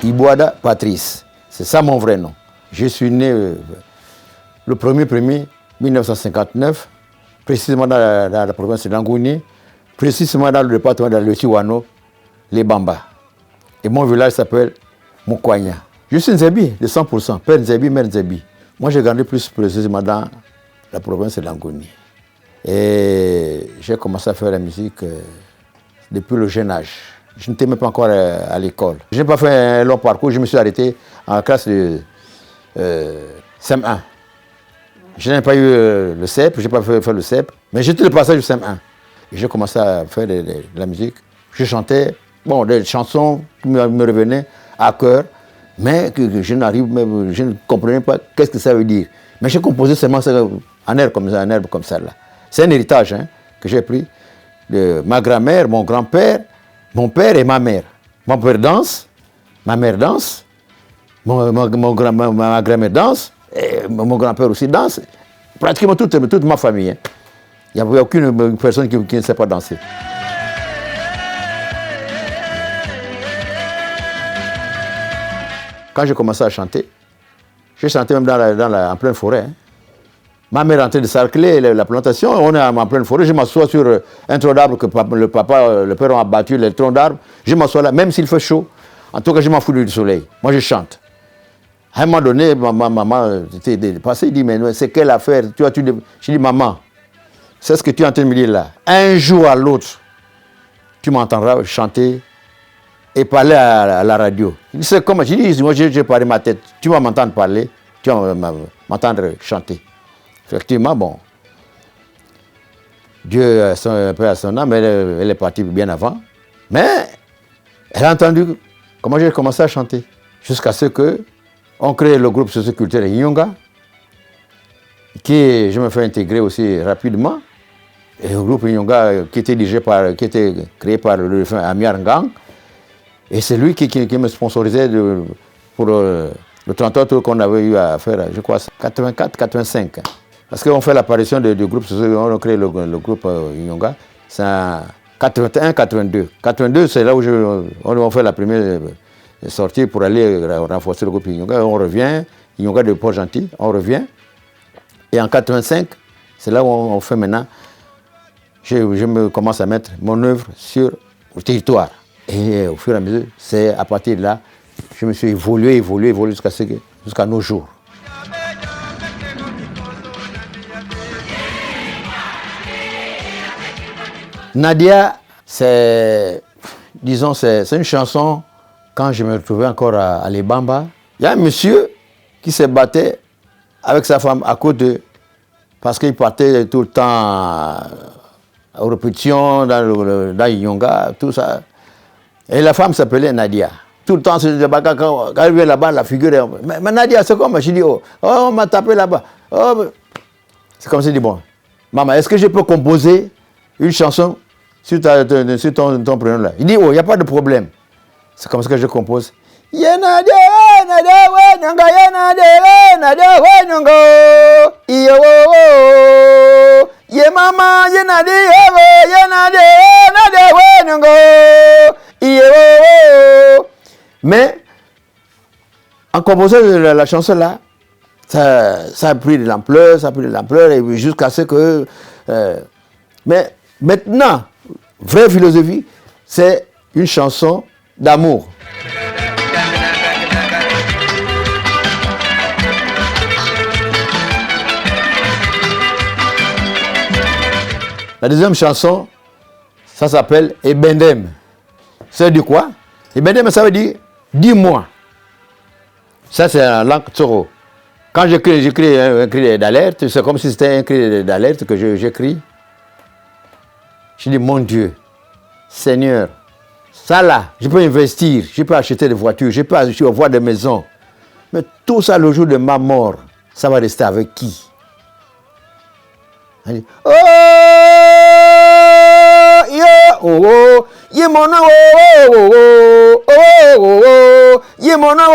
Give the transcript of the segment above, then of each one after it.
Iboada Patrice, c'est ça mon vrai nom. Je suis né le 1er 1959, précisément dans la province de Langouni, précisément dans le département de l'Otiwano, les Bamba. Et mon village s'appelle Moukwanya. Je suis Nzebi de 100%, père Nzebi, mère Nzebi. Moi j'ai grandi plus précisément dans la province de Langouni. Et j'ai commencé à faire la musique depuis le jeune âge. Je n'étais même pas encore à l'école. Je n'ai pas fait un long parcours, je me suis arrêté en classe de CM1. Je n'ai pas eu le CEP, je n'ai pas fait le CEP, mais j'étais le passage du CM1. J'ai commencé à faire de la musique. Je chantais, des chansons qui me revenaient à cœur, mais que je ne comprenais pas qu'est-ce que ça veut dire. Mais j'ai composé seulement un air comme ça. Là. C'est un héritage que j'ai pris de ma grand-mère, mon grand-père, mon père et ma mère. Mon père danse, ma mère danse, ma grand-mère danse, et mon grand-père aussi danse. Pratiquement toute ma famille. Il n'y a aucune personne qui ne sait pas danser. Quand j'ai commencé à chanter, j'ai chanté même en pleine forêt. Ma mère est en train de sarcler la plantation, on est en pleine forêt, je m'assois sur un tronc d'arbre que le père a abattu, le tronc d'arbre, je m'assois là, même s'il fait chaud. En tout cas, je m'en fous du soleil. Moi, je chante. À un moment donné, ma maman était dépassée, il dit, mais c'est quelle affaire? Je dis, maman, c'est ce que tu es en train de me dire là. Un jour à l'autre, tu m'entendras chanter et parler à la radio. Il dit, c'est comment? Je dis, moi, j'ai parlé ma tête. Tu vas m'entendre parler, tu vas m'entendre chanter. Effectivement, bon, Dieu a un peu à son âme, elle est partie bien avant. Mais elle a entendu comment j'ai commencé à chanter. Jusqu'à ce qu'on crée le groupe socioculturel Inyonga, qui je me fais intégrer aussi rapidement. Et le groupe Inyonga qui était créé par le défunt Amiar Ngang. Et c'est lui qui me sponsorisait pour le 33 tours qu'on avait eu à faire, je crois, 84-85. Parce qu'on fait l'apparition du groupe social, on a créé le groupe Inyonga, c'est en 81-82. 82, c'est là où on fait la première sortie pour aller renforcer le groupe Inyonga. On revient, Inyonga de Port-Gentil, on revient. Et en 85, c'est là où on fait maintenant, je me commence à mettre mon œuvre sur le territoire. Et au fur et à mesure, c'est à partir de là, je me suis évolué jusqu'à nos jours. Nadia, c'est une chanson, quand je me retrouvais encore à Lebamba, il y a un monsieur qui se battait avec sa femme à côté, parce qu'il partait tout le temps aux répétitions, dans Inyonga, tout ça. Et la femme s'appelait Nadia. Tout le temps, quand elle vient là-bas, la figure, mais Nadia, c'est comme, je dis, oh, on m'a tapé là-bas. Oh, c'est comme si je dis, bon, maman, est-ce que je peux composer une chanson sur ton prénom là? Il dit, oh, il n'y a pas de problème. C'est comme ça que je compose. Nadia, mais en composant la chanson là, ça a pris de l'ampleur, et jusqu'à ce que... mais maintenant, vraie philosophie, c'est une chanson d'amour. La deuxième chanson, ça s'appelle Ebendem. Ça veut dire quoi? Ebendem, ça veut dire dis-moi. Ça, c'est en langue tsoro. Quand j'écris un cri d'alerte, c'est comme si c'était un cri d'alerte que j'écris. Je dis, mon Dieu, Seigneur, ça là, je peux investir, je peux acheter des voitures, je peux avoir des maisons. Mais tout ça, le jour de ma mort, ça va rester avec qui? Elle dit, oh, yo, oh, oh, ye mon oh, oh, oh, oh, oh, oh, ye mon oh,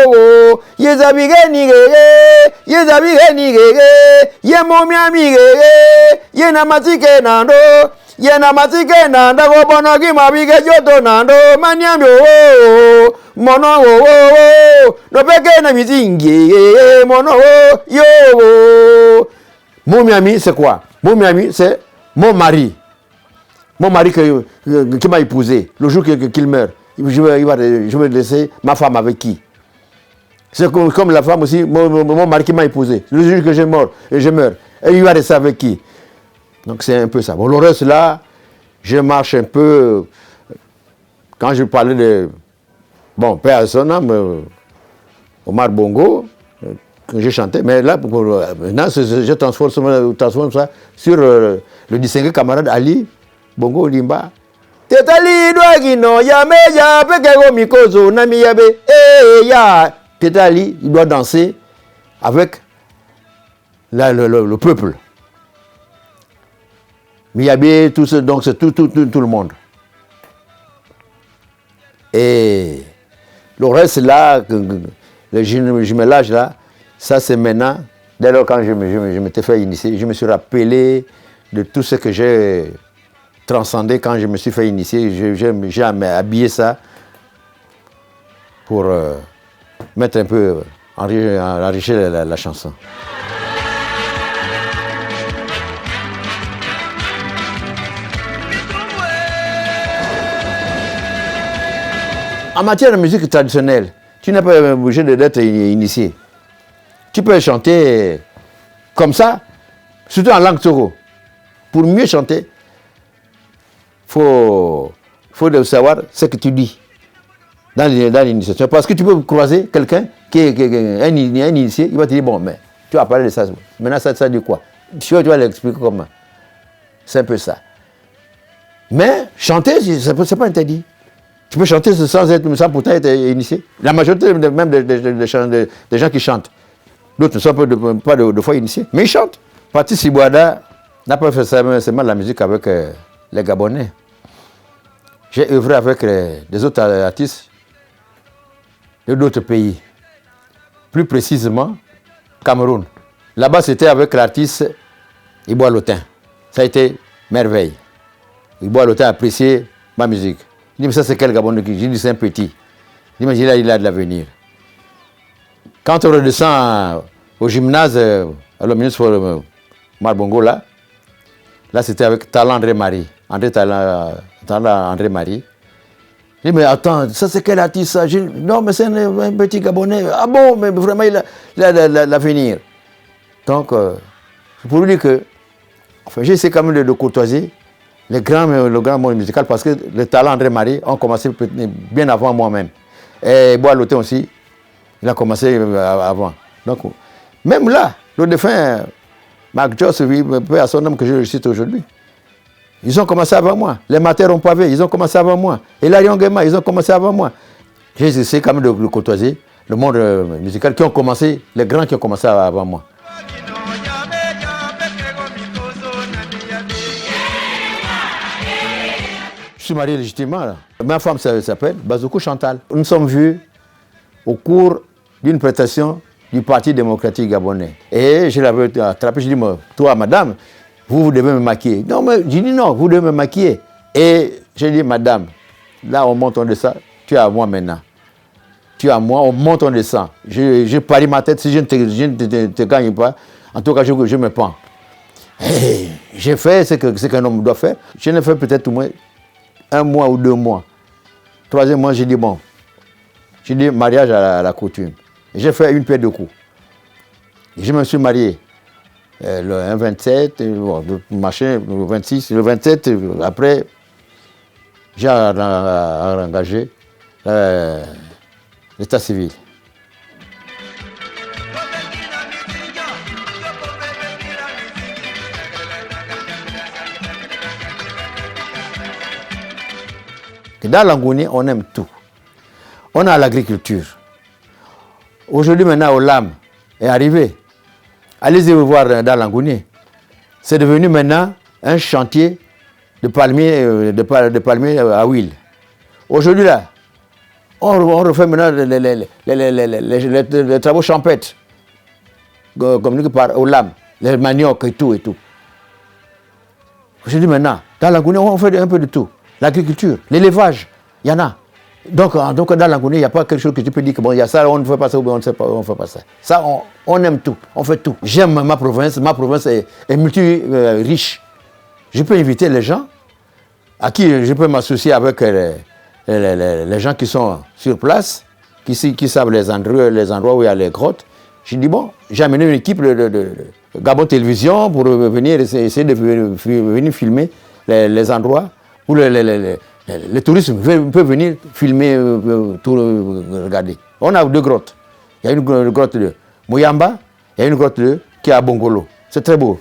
oh, ye zabige ni gege, ye zabige ni gege, ye mon miami gege, ye namatike nando, ye namatike nando, go bonogi mabige joto nando, maniambi oh, mono oh, no peke na mizingi, mono oh, yo. Mon ami, c'est quoi? Mon ami, c'est mon mari. Mon mari qui m'a épousé. Le jour qu'il meurt, je vais laisser ma femme avec qui? C'est comme la femme aussi, mon mari qui m'a épousé. Le jour que je meurs, et il va rester avec qui? Donc c'est un peu ça. Bon, le reste là, je marche un peu. Quand je parlais de. Bon, Père à son âme, Omar Bongo. Que j'ai chanté, mais là, maintenant, je transforme ça sur le distingué camarade Ali Bongo Limba. Tetali Douagino, Yameya, Pekego Mikozo, Namiyabe, ya. Tetali, il doit danser avec le peuple. Miyabe, tout ce, donc c'est tout le monde. Et le reste là, le jumelage là, ça, c'est maintenant, dès lors quand je m'étais fait initier, je me suis rappelé de tout ce que j'ai transcendé quand je me suis fait initier. J'ai habillé ça pour mettre un peu, enrichir la chanson. En matière de musique traditionnelle, tu n'es pas obligé d'être initié. Tu peux chanter comme ça, surtout en langue tsoro. Pour mieux chanter, il faut savoir ce que tu dis dans l'initiation. Parce que tu peux croiser quelqu'un qui est un initié, il va te dire, bon, mais tu vas parler de ça. Maintenant, ça dit quoi? Tu vas l'expliquer comment. C'est un peu ça. Mais chanter, c'est pas interdit. Tu peux chanter sans pourtant être initié. La majorité même des gens qui chantent, d'autres ne sont pas de fois initiés, mais ils chantent. Patrice Ibouada n'a pas fait seulement la musique avec les Gabonais. J'ai œuvré avec des autres artistes d'autres pays. Plus précisément, Cameroun. Là-bas, c'était avec l'artiste Iboua Lotin. Ça a été merveille. Iboua Lotin a apprécié ma musique. Il dit, mais ça c'est quel Gabonais? J'ai dit, c'est un petit. Il dit, mais il a de l'avenir. Quand on redescend au gymnase, à l'Omnius Marbongo, là c'était avec Talent André Marie. Talent André Marie. Il dit, mais attends, ça c'est quel artiste ça? Non, mais c'est un petit Gabonais. Ah bon, mais vraiment il a l'avenir. Donc, c'est pour lui dire que, enfin, j'ai essayé quand même de courtoiser le grand monde musical parce que le Talent André Marie ont commencé bien avant moi-même. Et Bois Lotin aussi, il a commencé avant. Donc, même là, le défunt Marc Joss, peu à son nom que je cite aujourd'hui, ils ont commencé avant moi. Les Maters ont pavé, ils ont commencé avant moi. Et Larion Guéma, ils ont commencé avant moi. J'ai essayé quand même de côtoyer le monde musical qui ont commencé, les grands qui ont commencé avant moi. Je suis marié légitimement. Là. Ma femme s'appelle Bazoukou Chantal. Nous sommes vus au cours d'une prestation du Parti démocratique gabonais. Et je l'avais attrapé, je dis, toi, madame, vous devez me maquiller. Non, mais j'ai dit non, vous devez me maquiller. Et j'ai dit, madame, là, on monte, on descend, tu es à moi maintenant. Tu es à moi, on monte, on descend. Je parie ma tête, si je ne te gagne pas, en tout cas, je me pends. Et j'ai fait ce qu'un homme doit faire. Je l'ai fait peut-être au moins 1 mois ou 2 mois. 3e mois, j'ai dit, bon, j'ai dit mariage à la coutume. J'ai fait une paire de coups. Je me suis marié le 27, machin, le 26, le 27, après, j'ai engagé l'état civil. Et dans Langouni, on aime tout. On a l'agriculture. Aujourd'hui, maintenant, Olam est arrivé. Allez-y voir dans Langouni. C'est devenu maintenant un chantier de palmiers à huile. Aujourd'hui, là, on refait maintenant les travaux champêtres, communiqués par Olam, les maniocs et tout et tout. Aujourd'hui, maintenant, dans Langouni, on fait un peu de tout. L'agriculture, l'élevage, il y en a. Donc dans Langouni, il n'y a pas quelque chose que tu peux dire que bon, il y a ça, on ne fait pas ça, ou on ne sait pas, on ne fait pas ça. Ça, on aime tout, on fait tout. J'aime ma province est multi-riche. Je peux inviter les gens à qui je peux m'associer avec les gens qui sont sur place, qui savent les endroits où il y a les grottes. Je dis bon, j'ai amené une équipe de Gabon Télévision pour venir essayer de venir filmer les endroits où les touristes peuvent venir filmer, tout regarder. On a 2 grottes. Il y a une grotte de Mouyamba et une grotte qui est à Bongolo. C'est très beau.